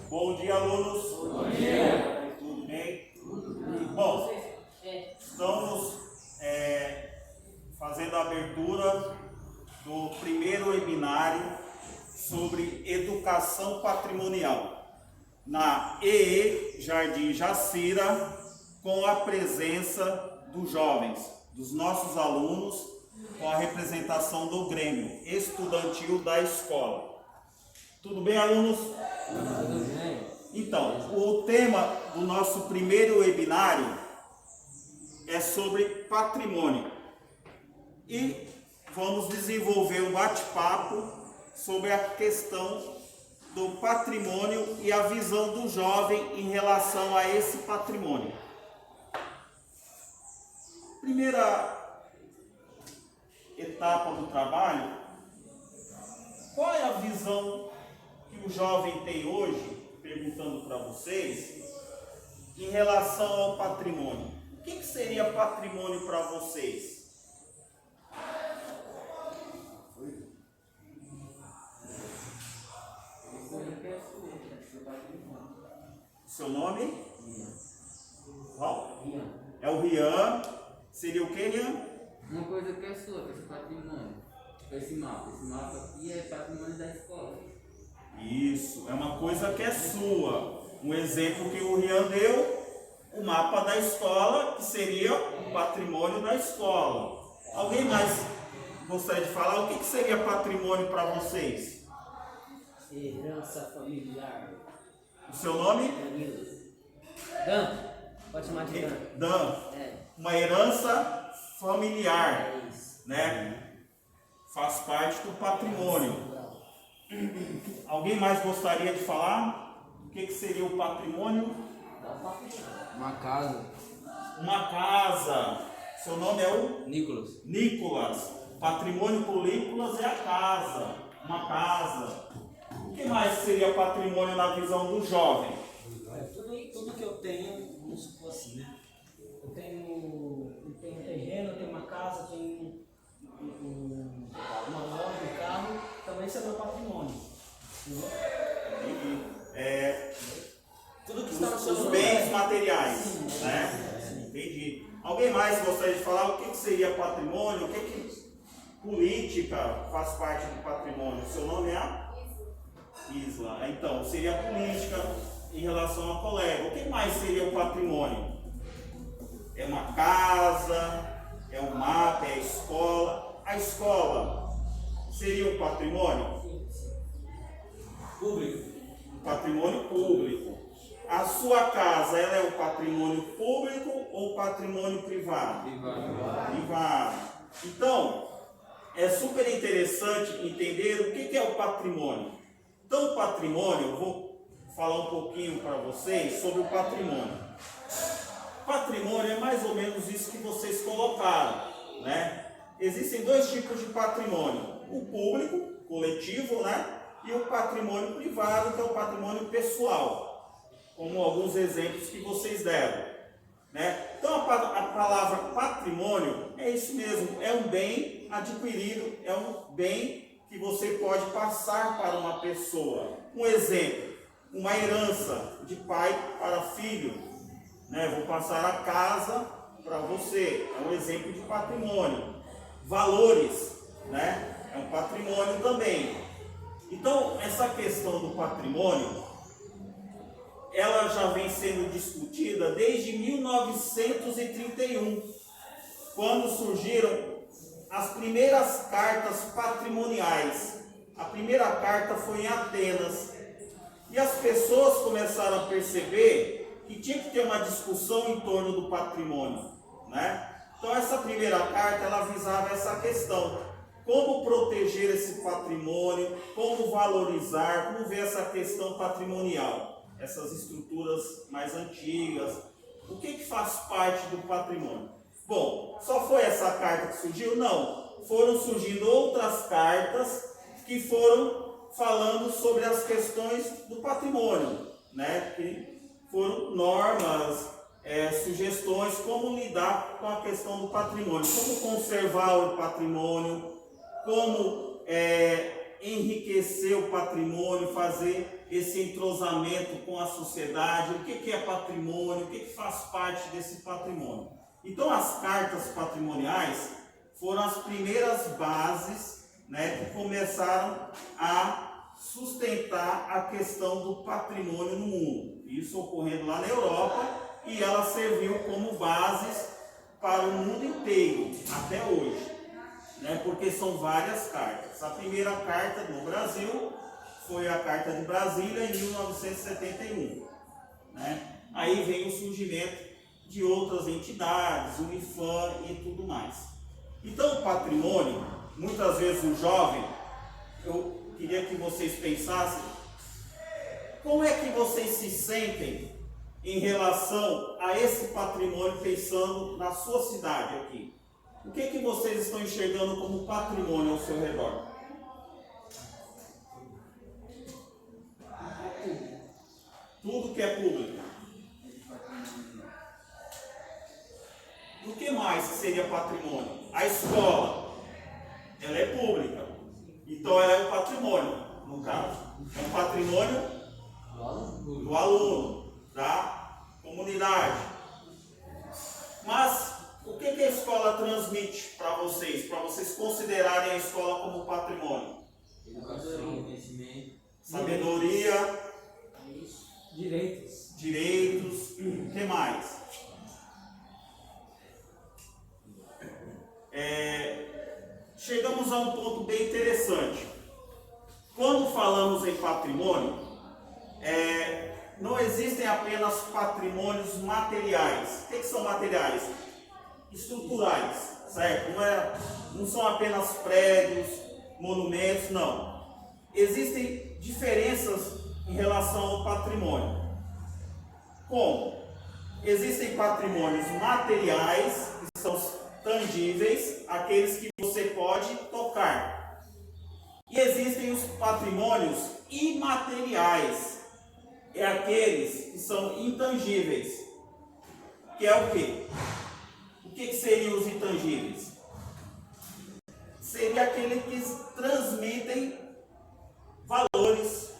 Bom dia, alunos. Bom dia. Tudo bem? Bom, estamos fazendo a abertura do primeiro webinário sobre educação patrimonial na EE Jardim Jacira, com a presença dos jovens, dos nossos alunos, com a representação do Grêmio Estudantil da escola. Tudo bem, alunos? Então, o tema do nosso primeiro webinário é sobre patrimônio. E vamos desenvolver um bate-papo sobre a questão do patrimônio e a visão do jovem em relação a esse patrimônio. Primeira etapa do trabalho, qual é a visão que o jovem tem hoje, perguntando para vocês, em relação ao patrimônio? O que seria patrimônio para vocês? Seu nome? Qual? É o Rian. Seria o que, Rian? Uma coisa que é sua, que é seu patrimônio. Esse mapa aqui é patrimônio da escola. Isso, é uma coisa que é sua. Um exemplo que o Rian deu, o mapa da escola, que seria o patrimônio da escola. Alguém mais gostaria de falar o que seria patrimônio para vocês? Herança familiar. O seu nome? Dan. Pode chamar de Dan. Dan. Uma herança familiar, É isso. né? Faz parte do patrimônio. Alguém mais gostaria de falar? O que seria o patrimônio? Uma casa. Uma casa. Seu nome é o? Nicolas. Nicolas. Patrimônio para o Nicolas é a casa. Uma casa. O que mais seria patrimônio na visão do jovem? Tudo que eu tenho, vamos supor assim, né? Eu tenho um terreno, eu tenho uma casa, eu tenho uma loja, um carro, também isso é meu patrimônio. Tudo que está no seu Os nome. bens materiais, Sim, né? sim. Entendi. Alguém mais gostaria de falar o que seria patrimônio? O que política faz parte do patrimônio? O seu nome é? Isla. Então, seria a política em relação ao colega. O que mais seria o patrimônio? É uma casa, é um mapa, é a escola. A escola seria um patrimônio? Público. Patrimônio público. A sua casa, ela é um patrimônio público ou patrimônio privado? Privado. Então, é super interessante entender o que é o patrimônio. Então, o patrimônio, eu vou falar um pouquinho para vocês sobre o patrimônio. Patrimônio é mais ou menos isso que vocês colocaram, né? Existem dois tipos de patrimônio: o público, coletivo, né? E o patrimônio privado, que é o patrimônio pessoal, como alguns exemplos que vocês deram, né? Então a palavra patrimônio é isso mesmo, é um bem adquirido, é um bem que você pode passar para uma pessoa. Um exemplo, uma herança de pai para filho, né? Vou passar a casa para você, é um exemplo de patrimônio. Valores, né? É um patrimônio também. Então, essa questão do patrimônio, ela já vem sendo discutida desde 1931, quando surgiram as primeiras cartas patrimoniais. A primeira carta foi em Atenas. E as pessoas começaram a perceber que tinha que ter uma discussão em torno do patrimônio, né? Então, essa primeira carta, ela visava essa questão. Como proteger esse patrimônio, como valorizar, como ver essa questão patrimonial. essas estruturas mais antigas. O que faz parte do patrimônio? Bom, só foi essa carta que surgiu? Não. Foram surgindo outras cartas que foram falando sobre as questões do patrimônio, né? Que foram normas, sugestões, como lidar com a questão do patrimônio, como conservar o patrimônio, como enriquecer o patrimônio, fazer esse entrosamento com a sociedade, o que é patrimônio, o que faz parte desse patrimônio. Então as cartas patrimoniais foram as primeiras bases, né, que começaram a sustentar a questão do patrimônio no mundo. Isso ocorrendo lá na Europa, e ela serviu como bases para o mundo inteiro, até hoje, né, porque são várias cartas. A primeira carta no Brasil foi a Carta de Brasília em 1971. Né? Aí vem o surgimento de outras entidades, Unifam e tudo mais. Então o patrimônio, muitas vezes o jovem, eu queria que vocês pensassem, como é que vocês se sentem em relação a esse patrimônio, pensando na sua cidade aqui? O que vocês estão enxergando como patrimônio ao seu redor? Tudo que é público. O que mais seria patrimônio? A escola, ela é pública, então ela é um patrimônio, no caso. É um patrimônio do aluno, da comunidade. Mas o que a escola transmite para vocês considerarem a escola como patrimônio? Educação, conhecimento, sabedoria, direitos, o que mais? Chegamos a um ponto bem interessante. Quando falamos em patrimônio, não existem apenas patrimônios materiais. O que são materiais? Estruturais, certo? Não são apenas prédios, monumentos, não. Existem diferenças em relação ao patrimônio. Como? Existem patrimônios materiais, que são os tangíveis, aqueles que você pode tocar. E existem os patrimônios imateriais, aqueles que são intangíveis. Que é o quê? O que seriam os intangíveis? Seria aqueles que transmitem valores.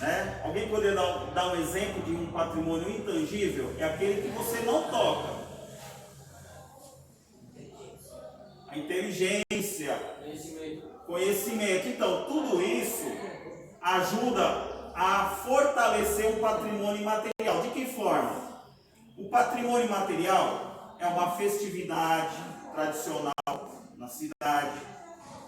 Né? Alguém poderia dar um exemplo de um patrimônio intangível? É aquele que você não toca. A inteligência, conhecimento. Então, tudo isso ajuda a fortalecer o patrimônio imaterial. De que forma? O patrimônio material é uma festividade tradicional na cidade.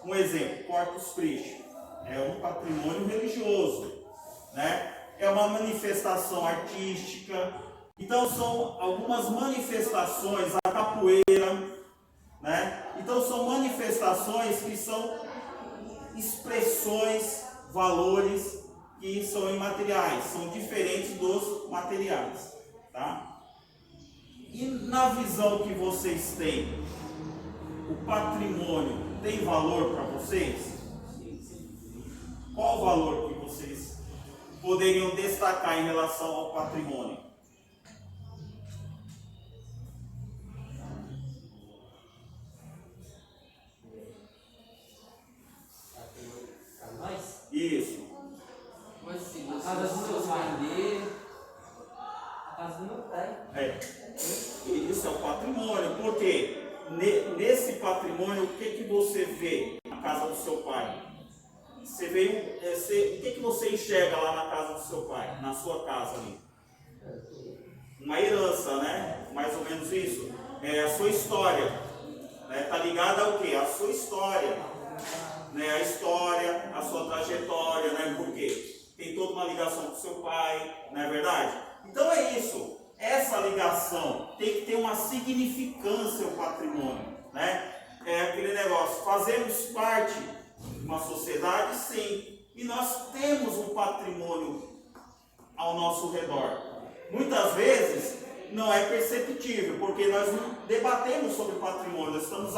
Um exemplo, Corpus Christi. É um patrimônio religioso. Né? É uma manifestação artística. Então são algumas manifestações, a capoeira, né? Então são manifestações que são expressões, valores que são imateriais, são diferentes dos materiais, tá? E na visão que vocês têm, o patrimônio tem valor para vocês? Qual o valor que vocês poderiam destacar em relação ao patrimônio? Isso. mas se você vender, a casa do meu pai. Isso é o patrimônio. Porque nesse patrimônio, o que você vê na casa do seu pai? Você vê o que você enxerga lá na casa do seu pai, na sua casa ali? Uma herança, né? Mais ou menos isso. É a sua história. Está ligada ao quê? A sua história. Né, a história, a sua trajetória, né, porque tem toda uma ligação com o seu pai, não é verdade? Então é isso, essa ligação tem que ter uma significância, o patrimônio, né? É aquele negócio, fazemos parte de uma sociedade, sim, e nós temos um patrimônio ao nosso redor. Muitas vezes não é perceptível, porque nós não debatemos sobre patrimônio, nós estamos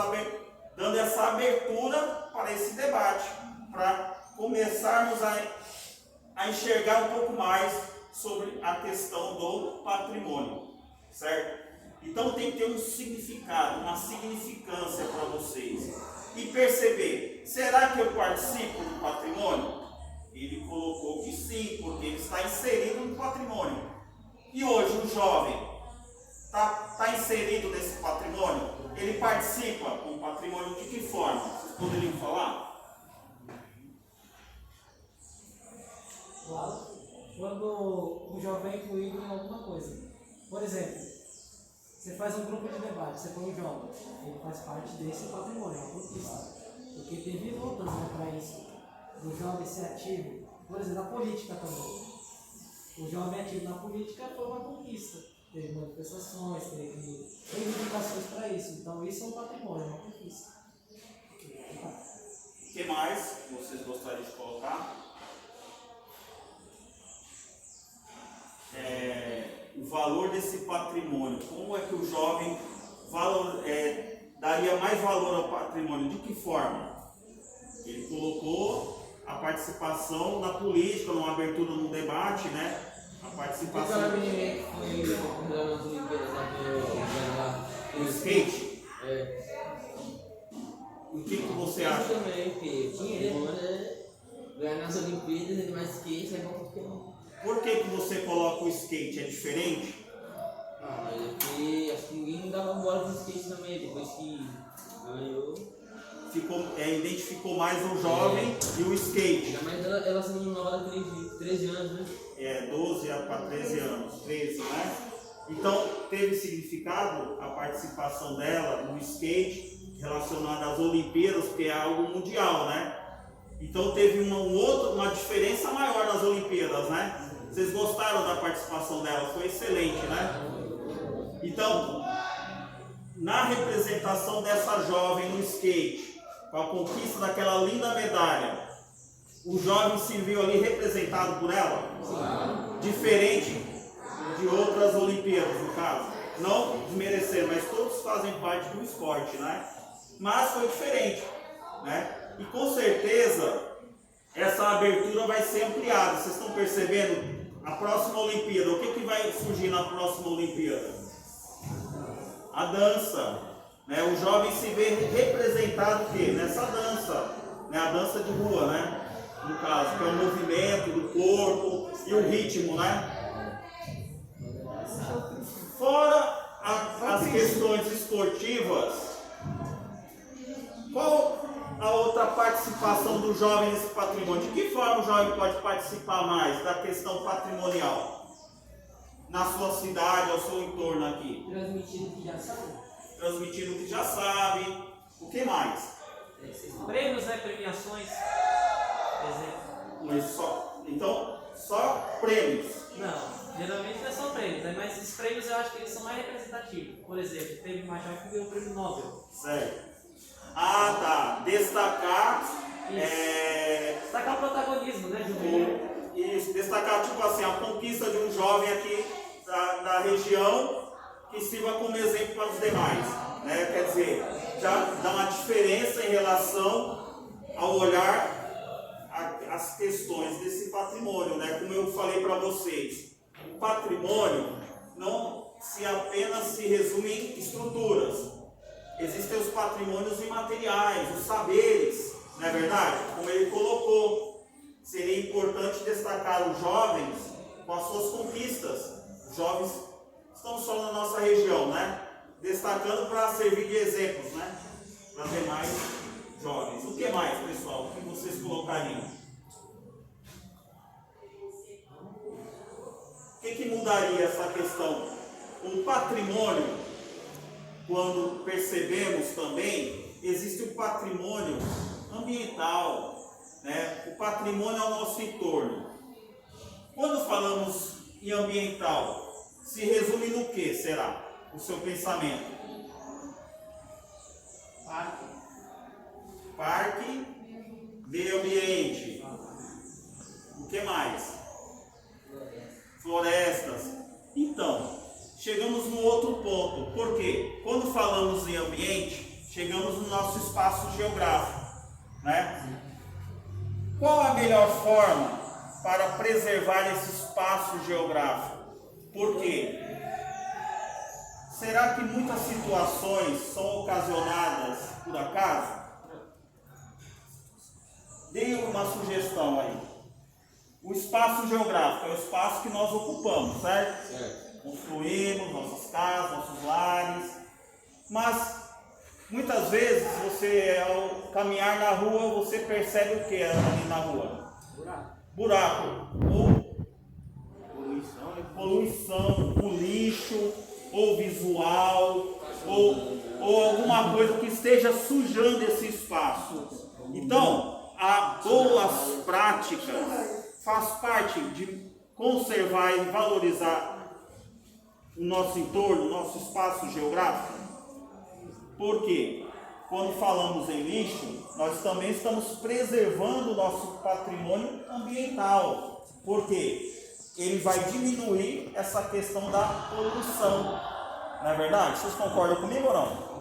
dando essa abertura para esse debate, para começarmos a enxergar um pouco mais sobre a questão do patrimônio, certo? Então tem que ter um significado, uma significância para vocês. E perceber, será que eu participo do patrimônio? Ele colocou que sim, porque ele está inserido no patrimônio. E hoje o jovem está inserido nesse patrimônio? Ele participa com o patrimônio de que forma? Vocês poderiam falar? Claro. Quando o jovem é incluído em alguma coisa. Por exemplo, você faz um grupo de debate, você põe um jovem, ele faz parte desse patrimônio, é uma conquista. Porque teve lutas, né, para isso, do jovem ser ativo. Por exemplo, na política também. O jovem ativo na política foi uma conquista. Teve manifestações, teve reivindicações para isso. Então isso é um patrimônio, é uma conquista. O que mais vocês gostariam de colocar? O valor desse patrimônio. Como é que o jovem daria mais valor ao patrimônio? De que forma? Ele colocou a participação na política, numa abertura, num debate, né? A participação. O skate? O que você acha? Também, porque ganhar nas Olimpíadas, ele mais skate, é bom porque não. Por que você coloca o skate? É diferente? Ah, mas é porque acho que ninguém dava bola pro skate também, depois que ganhou. Identificou mais o jovem e o skate. Ainda mais ela sendo nova de 13 anos, né? 12 para 13 anos, 13, né? Então, teve significado a participação dela no skate relacionada às Olimpíadas, porque é algo mundial, né? Então, teve uma diferença maior nas Olimpíadas, né? Vocês gostaram da participação dela? Foi excelente, né? Então, na representação dessa jovem no skate, com a conquista daquela linda medalha, o jovem se viu ali representado por ela? Sim. Diferente de outras Olimpíadas, no caso. Não desmerecer, mas todos fazem parte do esporte, né? Mas foi diferente, né? E com certeza essa abertura vai ser ampliada. Vocês estão percebendo? A próxima Olimpíada, o que vai surgir na próxima Olimpíada? A dança, né? O jovem se vê representado o quê? Nessa dança, né? A dança de rua, né? No caso, que é o movimento do corpo e o ritmo, né? Fora as questões esportivas, qual a outra participação do jovem nesse patrimônio? De que forma o jovem pode participar mais da questão patrimonial? Na sua cidade, ao seu entorno aqui? Transmitindo o que já sabe. Transmitindo o que já sabe. O que mais? Prêmios, né? Premiações. Exemplo. Então, só prêmios. Não, geralmente não é só prêmios, né? Mas os prêmios eu acho que eles são mais representativos. Por exemplo, teve uma jovem que ganhou o prêmio Nobel. Certo. Ah, tá. Destacar. Destacar o protagonismo, né, Juvenil? Isso, destacar, tipo assim, a conquista de um jovem aqui da região que sirva como exemplo para os demais, né? Quer dizer, já dá uma diferença em relação ao olhar as questões desse patrimônio, né? Como eu falei para vocês, o patrimônio não apenas se resume em estruturas. Existem os patrimônios imateriais, os saberes, não é verdade? Como ele colocou, seria importante destacar os jovens com as suas conquistas. Os jovens estão só na nossa região, né? Destacando para servir de exemplos, né? Para demais jovens. O que mais, pessoal? O que vocês colocariam? O que mudaria essa questão? O patrimônio, quando percebemos também, existe o patrimônio ambiental, né? O patrimônio ao nosso entorno. Quando falamos em ambiental, se resume no que será o seu pensamento? Parque, meio ambiente. O que mais? florestas. Então, chegamos no outro ponto. Por quê? Quando falamos em ambiente, chegamos no nosso espaço geográfico, né? Qual a melhor forma para preservar esse espaço geográfico? Por quê? Será que muitas situações são ocasionadas por acaso? Dei uma sugestão aí. O espaço geográfico é o espaço que nós ocupamos, certo? Certo. Construímos nossas casas, nossos lares. Mas muitas vezes você, ao caminhar na rua, você percebe o que ali na rua? Buraco. Ou poluição, o lixo, ou visual, ou alguma coisa que esteja sujando esse espaço. Então, as boas práticas faz parte de conservar e valorizar o nosso entorno, o nosso espaço geográfico. Por quê? Quando falamos em lixo, nós também estamos preservando o nosso patrimônio ambiental. Por quê? Ele vai diminuir essa questão da poluição. Não é verdade? Vocês concordam comigo ou não?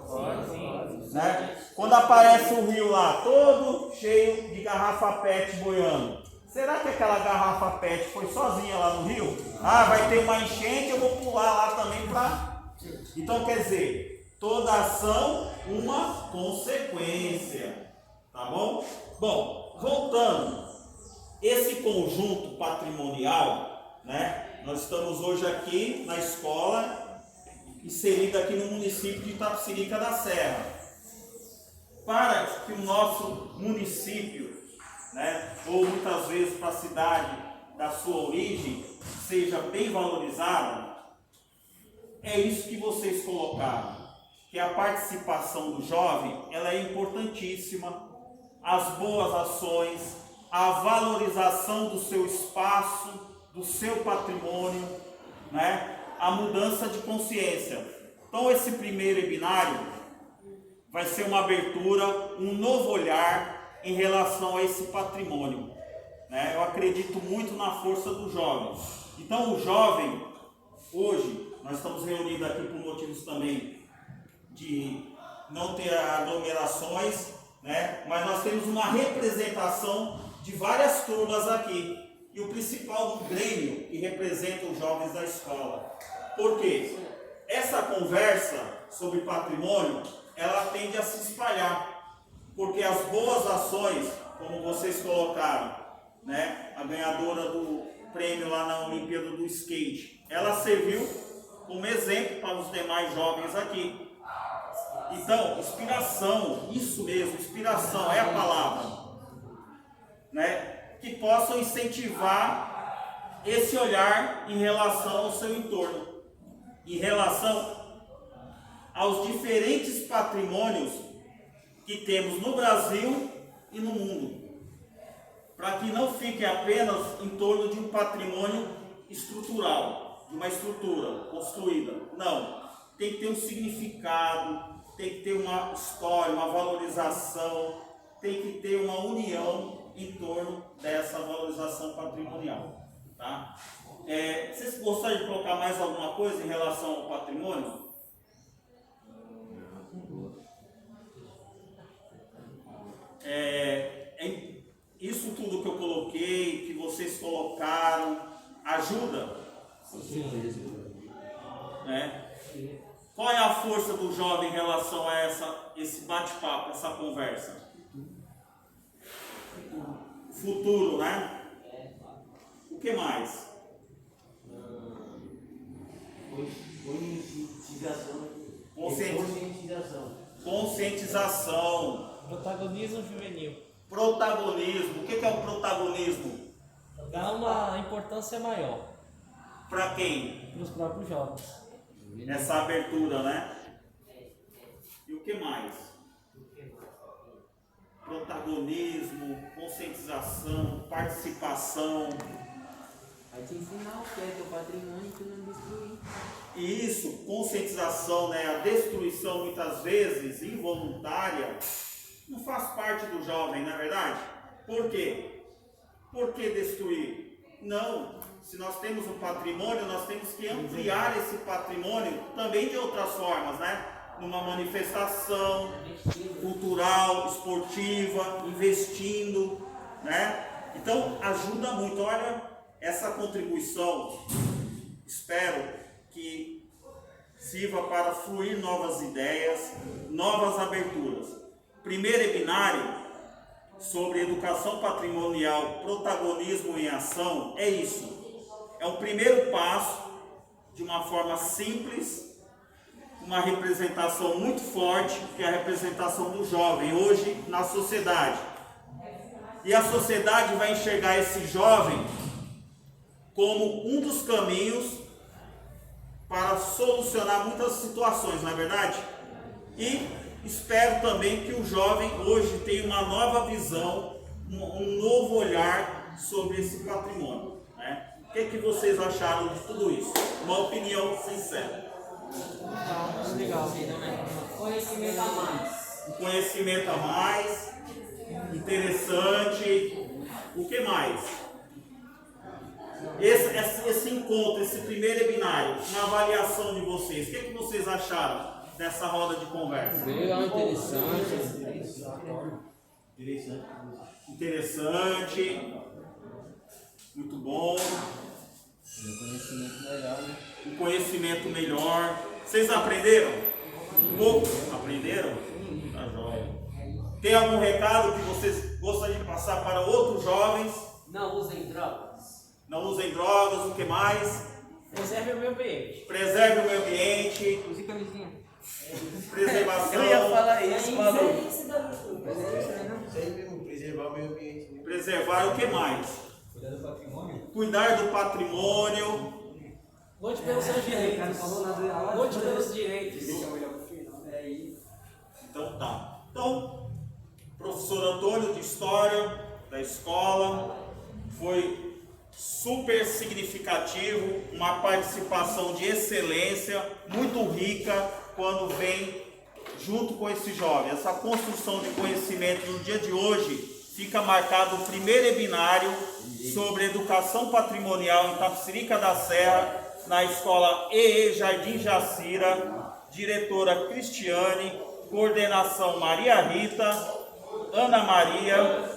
Né? Quando aparece o rio lá, todo cheio de garrafa PET boiando, será que aquela garrafa PET foi sozinha lá no rio? Ah, vai ter uma enchente, eu vou pular lá também para... Então, quer dizer, toda ação, uma consequência. Tá bom? Bom, voltando. Esse conjunto patrimonial, né? Nós estamos hoje aqui na escola, inserida aqui no município de Itapecerica da Serra. Para que o nosso município, né, ou muitas vezes para a cidade da sua origem, seja bem valorizada, é isso que vocês colocaram, que a participação do jovem, ela é importantíssima, as boas ações, a valorização do seu espaço, do seu patrimônio, né, a mudança de consciência. Então esse primeiro webinário vai ser uma abertura, um novo olhar em relação a esse patrimônio, né? Eu acredito muito na força do jovem. Então o jovem, hoje, nós estamos reunidos aqui por motivos também de não ter aglomerações, né? Mas nós temos uma representação de várias turmas aqui. E o principal do Grêmio, que representa os jovens da escola. Por quê? Essa conversa sobre patrimônio, ela tende a se espalhar, porque as boas ações, como vocês colocaram, né, a ganhadora do prêmio lá na Olimpíada do Skate, ela serviu como exemplo para os demais jovens aqui. Então, inspiração, isso mesmo, inspiração é a palavra, né, que possam incentivar esse olhar em relação ao seu entorno, em relação aos diferentes patrimônios que temos no Brasil e no mundo, para que não fique apenas em torno de um patrimônio estrutural, de uma estrutura construída. Não, tem que ter um significado, tem que ter uma história, uma valorização, tem que ter uma união em torno dessa valorização patrimonial. Tá? Vocês gostariam de colocar mais alguma coisa em relação ao patrimônio? Isso tudo que eu coloquei, que vocês colocaram, ajuda? Né? Qual é a força do jovem em relação a esse bate-papo, essa conversa? Futuro, né? O que mais? Conscientização. Protagonismo juvenil. Protagonismo. O que é o protagonismo? Dá uma importância maior. Para quem? Para os próprios jovens. Essa abertura, né? E o que mais? Protagonismo, conscientização, participação. Vai te ensinar o que é teu patrimônio e tu não destruir. E isso, conscientização, né? A destruição muitas vezes involuntária não faz parte do jovem, não é verdade? Por quê? Por que destruir? Não, se nós temos um patrimônio, nós temos que ampliar esse patrimônio também de outras formas, né? Numa manifestação cultural, esportiva, investindo, né? Então ajuda muito. Olha, essa contribuição, espero que sirva para fluir novas ideias, novas aberturas. Primeiro webinário sobre educação patrimonial, protagonismo em ação, é isso. É um primeiro passo de uma forma simples, uma representação muito forte, que é a representação do jovem hoje na sociedade. E a sociedade vai enxergar esse jovem como um dos caminhos para solucionar muitas situações, não é verdade? E espero também que o jovem hoje tenha uma nova visão, um novo olhar sobre esse patrimônio, né? O que vocês acharam de tudo isso? Uma opinião sincera. Legal. Conhecimento a mais. Um conhecimento a mais, interessante. O que mais? Esse encontro, esse primeiro webinário, na avaliação de vocês, o que vocês acharam dessa roda de conversa? Legal, interessante. Interessante. Muito bom. Um conhecimento melhor, né? Um conhecimento melhor. Vocês aprenderam? Um pouco? Aprenderam? Tá jóia. Tem algum recado que vocês gostariam de passar para outros jovens? Não usem drogas. Não usem drogas, o que mais? Preserve o meio ambiente. Preserve o meio ambiente. Use camisinha. Preservação. Eu ia falar isso, falou. Isso aí mesmo, preservar o meio ambiente. Né? Preservar o que mais? Cuidar do patrimônio. Cuidar do patrimônio. Lute pelos seus direitos. Lute pelos direitos. Então tá. Então, professor Antônio de História da escola, foi super significativo, uma participação de excelência, muito rica quando vem junto com esse jovem. Essa construção de conhecimento no dia de hoje fica marcado o primeiro webinário sobre educação patrimonial em Tapicerica da Serra, na escola EE Jardim Jacira, diretora Cristiane, coordenação Maria Rita, Ana Maria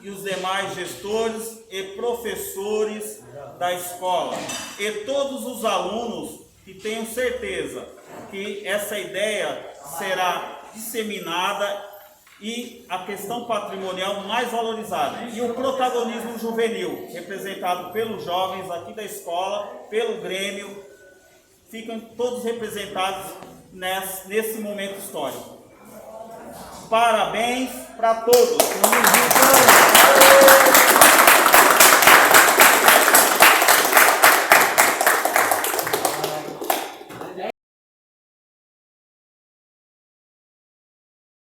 e os demais gestores e professores da escola. E todos os alunos que tenham certeza que essa ideia será disseminada e a questão patrimonial mais valorizada. E o protagonismo juvenil, representado pelos jovens aqui da escola, pelo Grêmio, ficam todos representados nesse momento histórico. Parabéns para todos!